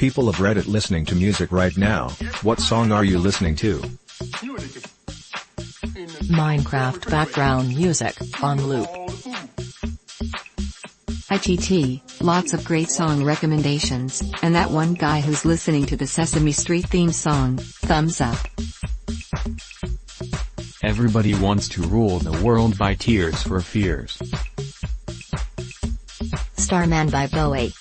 People of Reddit listening to music right now, what song are you listening to? Minecraft background music, on loop. IGT, lots of great song recommendations, and that one guy who's listening to the Sesame Street theme song, thumbs up. Everybody wants to rule the world by Tears for Fears. Starman by Bowie.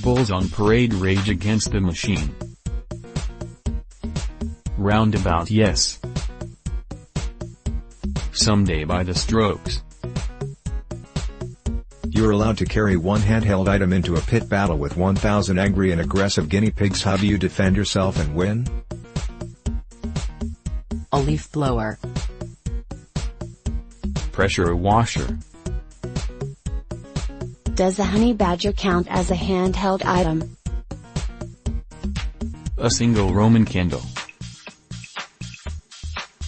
Bulls on Parade, Rage Against the Machine. Roundabout, yes. Someday by The Strokes. You're allowed to carry one handheld item into a pit battle with 1,000 angry and aggressive guinea pigs. How do you defend yourself and win? A leaf blower. Pressure washer. Does the honey badger count as a handheld item? A single Roman candle.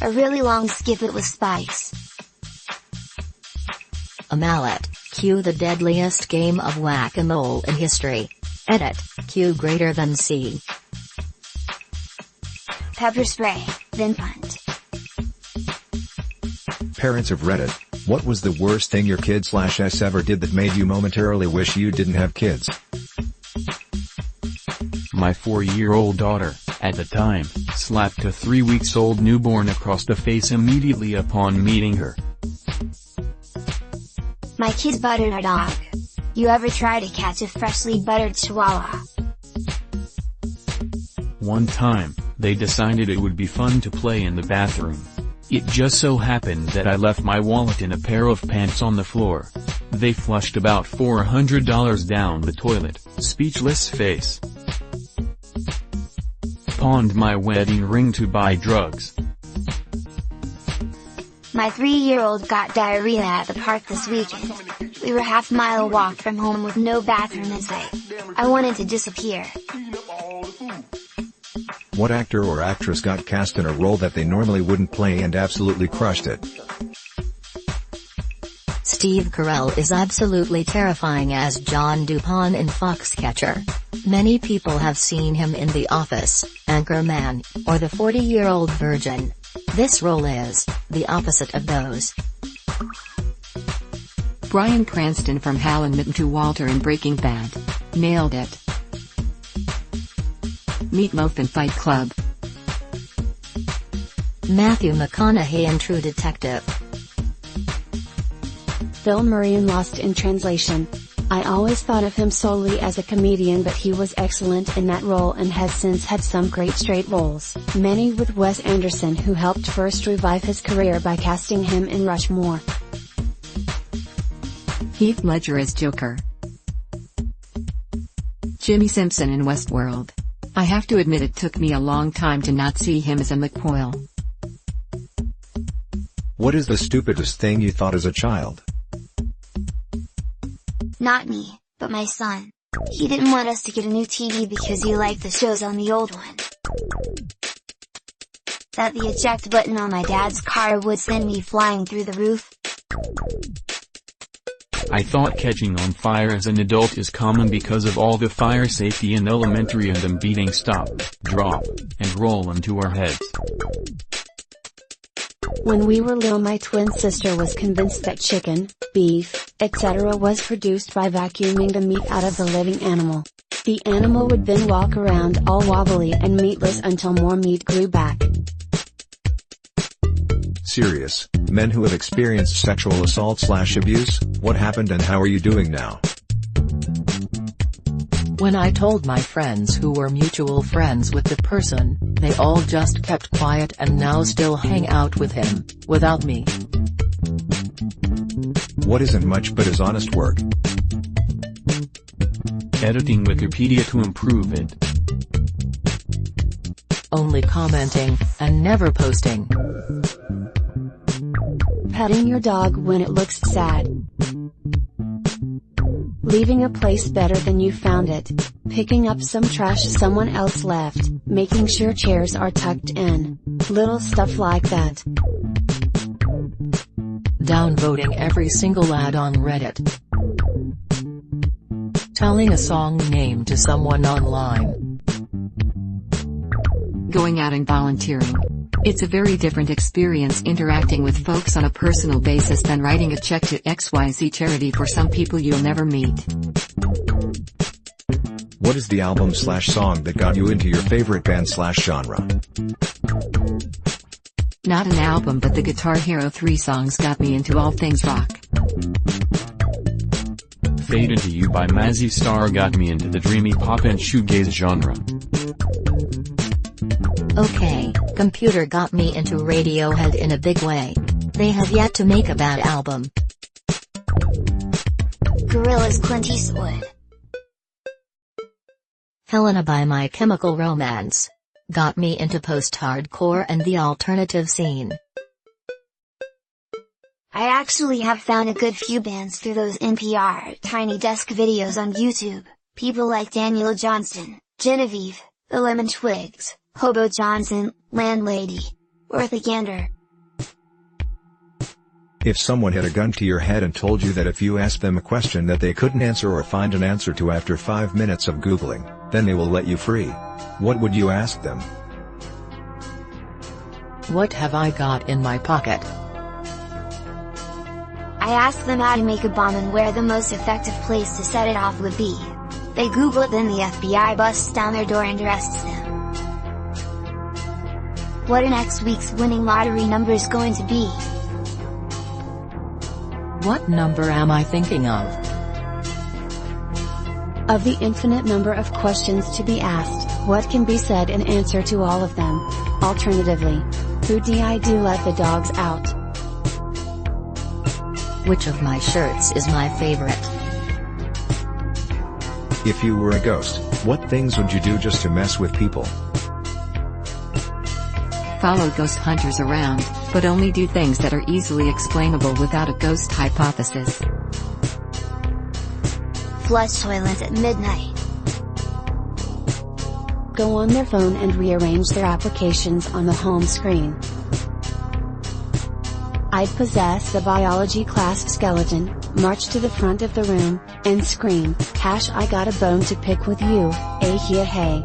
A really long skillet with spice. A mallet. Cue the deadliest game of whack-a-mole in history. Edit, Q greater than C. Pepper spray, then punt. Parents of Reddit, what was the worst thing your kid/s ever did that made you momentarily wish you didn't have kids? My 4-year-old daughter, at the time, slapped a 3-week-old newborn across the face immediately upon meeting her. My kids buttered our dog. You ever try to catch a freshly buttered chihuahua? One time, they decided it would be fun to play in the bathroom. It just so happened that I left my wallet and a pair of pants on the floor. They flushed about $400 down the toilet, speechless face. Pawned my wedding ring to buy drugs. My 3-year-old got diarrhea at the park this weekend. We were half-mile walk from home with no bathroom in sight. I wanted to disappear. What actor or actress got cast in a role that they normally wouldn't play and absolutely crushed it? Steve Carell is absolutely terrifying as John Dupont in Foxcatcher. Many people have seen him in The Office, Anchorman, or The 40-Year-Old Virgin. This role is the opposite of those. Bryan Cranston from Hal and Mitten to Walter in Breaking Bad. Nailed it. Meatloaf in Fight Club. Matthew McConaughey in True Detective. Bill Murray in Lost in Translation. I always thought of him solely as a comedian, but he was excellent in that role and has since had some great straight roles, many with Wes Anderson, who helped first revive his career by casting him in Rushmore. Heath Ledger as Joker. Jimmy Simpson in Westworld. I have to admit it took me a long time to not see him as a McCoyle. What is the stupidest thing you thought as a child? Not me, but my son. He didn't want us to get a new TV because he liked the shows on the old one. That the eject button on my dad's car would send me flying through the roof. I thought catching on fire as an adult is common because of all the fire safety in elementary and them beating stop, drop, and roll into our heads. When we were little, my twin sister was convinced that chicken, beef, etc. was produced by vacuuming the meat out of the living animal. The animal would then walk around all wobbly and meatless until more meat grew back. Serious, men who have experienced sexual assault/abuse, what happened and how are you doing now? When I told my friends who were mutual friends with the person, they all just kept quiet and now still hang out with him, without me. What isn't much but is honest work? Editing Wikipedia to improve it. Only commenting, and never posting. Petting your dog when it looks sad. Leaving a place better than you found it. Picking up some trash someone else left. Making sure chairs are tucked in. Little stuff like that. Downvoting every single ad on Reddit. Telling a song name to someone online. Going out and volunteering. It's a very different experience interacting with folks on a personal basis than writing a check to XYZ charity for some people you'll never meet. What is the album/song that got you into your favorite band/genre? Not an album, but the Guitar Hero 3 songs got me into all things rock. Fade Into You by Mazzy Star got me into the dreamy pop and shoegaze genre. Okay, Computer got me into Radiohead in a big way. They have yet to make a bad album. Gorillaz Clint Eastwood. Helena by My Chemical Romance. Got me into post-hardcore and the alternative scene. I actually have found a good few bands through those NPR Tiny Desk videos on YouTube. People like Daniel Johnston, Genevieve, The Lemon Twigs, Hobo Johnson, Landlady, Eartha Gander. If someone had a gun to your head and told you that if you asked them a question that they couldn't answer or find an answer to after 5 minutes of Googling, then they will let you free, what would you ask them? What have I got in my pocket? I asked them how to make a bomb and where the most effective place to set it off would be. They Google it, then the FBI busts down their door and arrests them. What are next week's winning lottery numbers going to be? What number am I thinking of? Of the infinite number of questions to be asked, what can be said in answer to all of them? Alternatively, who do I do let the dogs out? Which of my shirts is my favorite? If you were a ghost, what things would you do just to mess with people? Follow ghost hunters around, but only do things that are easily explainable without a ghost hypothesis. Flush toilets at midnight. Go on their phone and rearrange their applications on the home screen. I'd possess the biology class skeleton, march to the front of the room, and scream, "I got a bone to pick with you, hey.